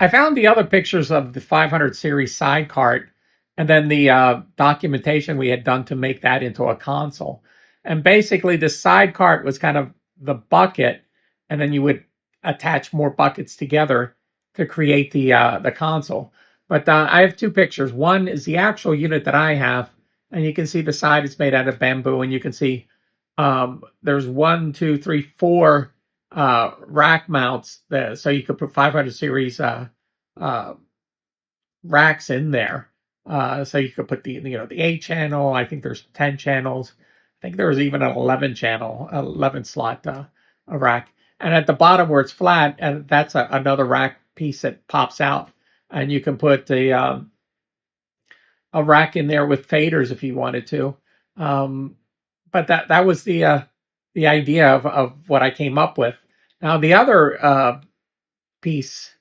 I found the other pictures of the 500 series side cart and then the documentation we had done to make that into a console. And basically, the side cart was kind of the bucket, and then you would attach more buckets together to create the console. But I have two pictures. One is the actual unit that I have, and you can see the side is made out of bamboo, and you can see there's one, two, three, four rack mounts there, so you could put 500 series uh, racks in there. So you could put the 8 channel. I think there's 10 channels. I think there was even an 11 channel, 11 slot a rack. And at the bottom where it's flat, and that's another rack piece that pops out, and you can put a rack in there with faders if you wanted to. But that was the idea of what I came up with. Now the other piece,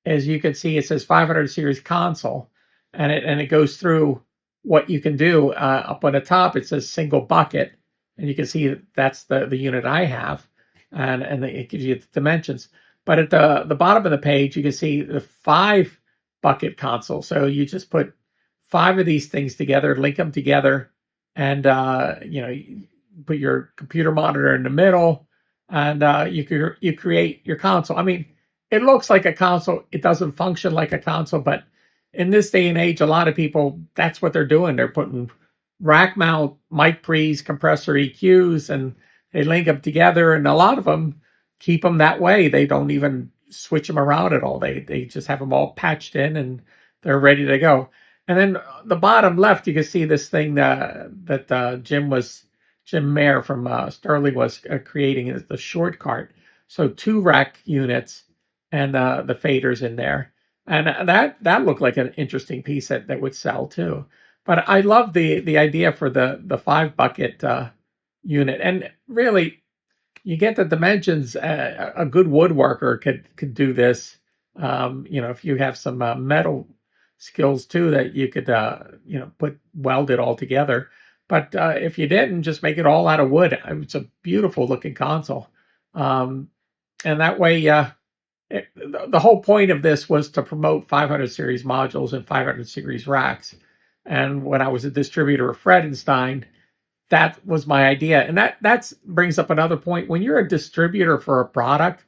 as you can see, it says 500 series console, and it goes through what you can do. Up on the top, it says single bucket, and you can see that's the unit I have, and it gives you the dimensions. But at the bottom of the page, you can see the 5 bucket console. So you just put 5 of these things together, link them together, and you put your computer monitor in the middle, and you create your console. I mean, it looks like a console. It doesn't function like a console, but in this day and age, a lot of people, that's what they're doing. They're putting rack mount mic pre's, compressor EQs, and they link them together. And a lot of them keep them that way. They don't even switch them around at all. They just have them all patched in, and they're ready to go. And then the bottom left, you can see this thing that Jim Mayer from Sterling was creating, is the short cart. So 2 rack units and the faders in there, and that looked like an interesting piece that would sell too. But I love the idea for the 5 bucket unit, and really, you get the dimensions. A good woodworker could do this. If you have some metal skills too, that you could weld it all together. But if you didn't, just make it all out of wood. It's a beautiful looking console, and that way. The whole point of this was to promote 500 series modules and 500 series racks. And when I was a distributor of Fredenstein, that was my idea. And that brings up another point. When you're a distributor for a product,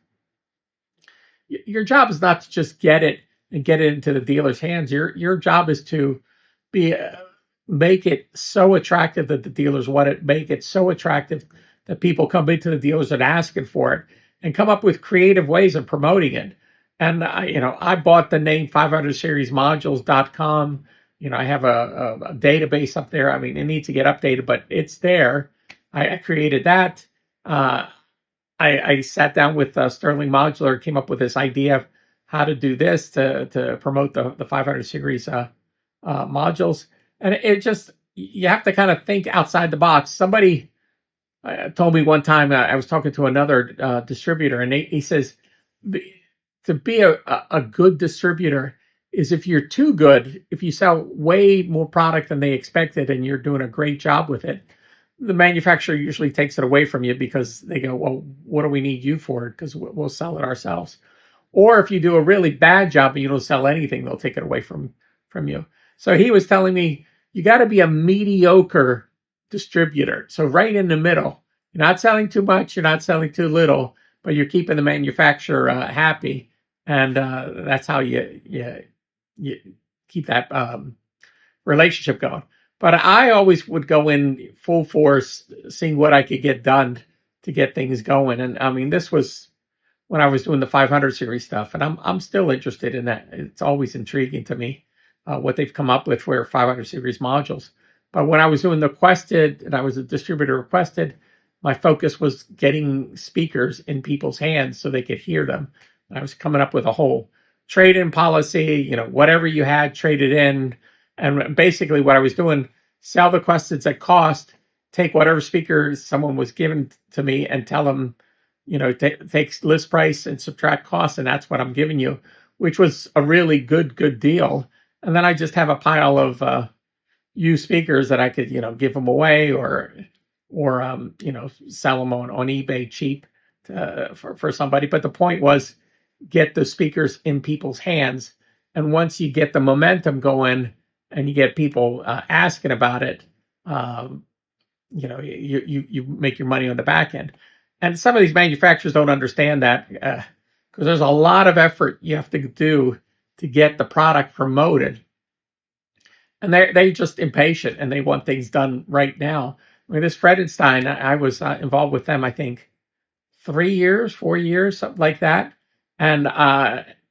your job is not to just get it and get it into the dealer's hands. Your job is to make it so attractive that the dealers want it, make it so attractive that people come into the dealers and asking for it, and come up with creative ways of promoting it. And I bought the name 500seriesmodules.com. I have a database up there. I mean, it needs to get updated, but it's there. I created that. I sat down with Sterling Modular, came up with this idea of how to do this to promote the 500 series modules. And it just, you have to kind of think outside the box. Somebody told me one time, I was talking to another distributor, and he says, to be a good distributor is if you're too good, if you sell way more product than they expected and you're doing a great job with it, the manufacturer usually takes it away from you because they go, well, what do we need you for? Because we'll sell it ourselves. Or if you do a really bad job and you don't sell anything, they'll take it away from you. So he was telling me, you got to be a mediocre distributor. So right in the middle. You're not selling too much, you're not selling too little, but you're keeping the manufacturer happy. And that's how you keep that relationship going. But I always would go in full force, seeing what I could get done to get things going. And I mean, this was when I was doing the 500 series stuff, and I'm still interested in that. It's always intriguing to me what they've come up with for 500 series modules. But when I was doing the Quested, and I was a distributor of Quested, my focus was getting speakers in people's hands so they could hear them. And I was coming up with a whole trade-in policy, whatever you had, trade it in. And basically what I was doing, sell the Questeds at cost, take whatever speakers someone was given to me and tell them, take list price and subtract cost, and that's what I'm giving you, which was a really good deal. And then I just have a pile of used speakers that I could, give them away or sell them on eBay cheap for somebody. But the point was get the speakers in people's hands. And once you get the momentum going and you get people asking about it, you make your money on the back end. And some of these manufacturers don't understand that because there's a lot of effort you have to do to get the product promoted. And they're just impatient and they want things done right now. I mean, this Fredenstein, I was involved with them, I think, 3 years, 4 years, something like that. And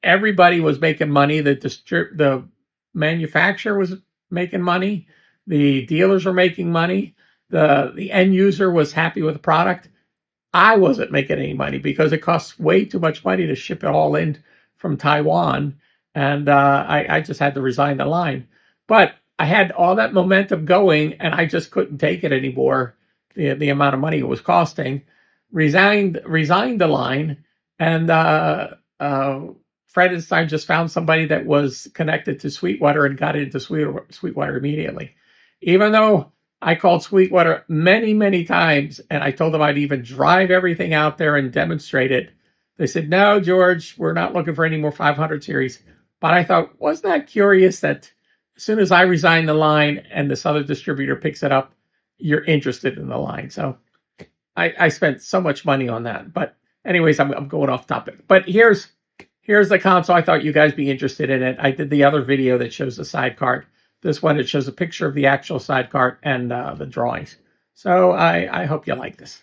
everybody was making money. The manufacturer was making money. The dealers were making money. The end user was happy with the product. I wasn't making any money because it costs way too much money to ship it all in from Taiwan. And I just had to resign the line. But I had all that momentum going and I just couldn't take it anymore. The amount of money it was costing. Resigned the line, and Fredenstein just found somebody that was connected to Sweetwater and got into Sweetwater immediately. Even though I called Sweetwater many, many times, and I told them I'd even drive everything out there and demonstrate it, they said, "No, George, we're not looking for any more 500 series." But I thought, wasn't that curious that as soon as I resign the line and this other distributor picks it up, you're interested in the line. So I spent so much money on that. But anyways, I'm going off topic. But here's the console. I thought you guys be interested in it. I did the other video that shows the side card. This one, it shows a picture of the actual side card and the drawings. So I hope you like this.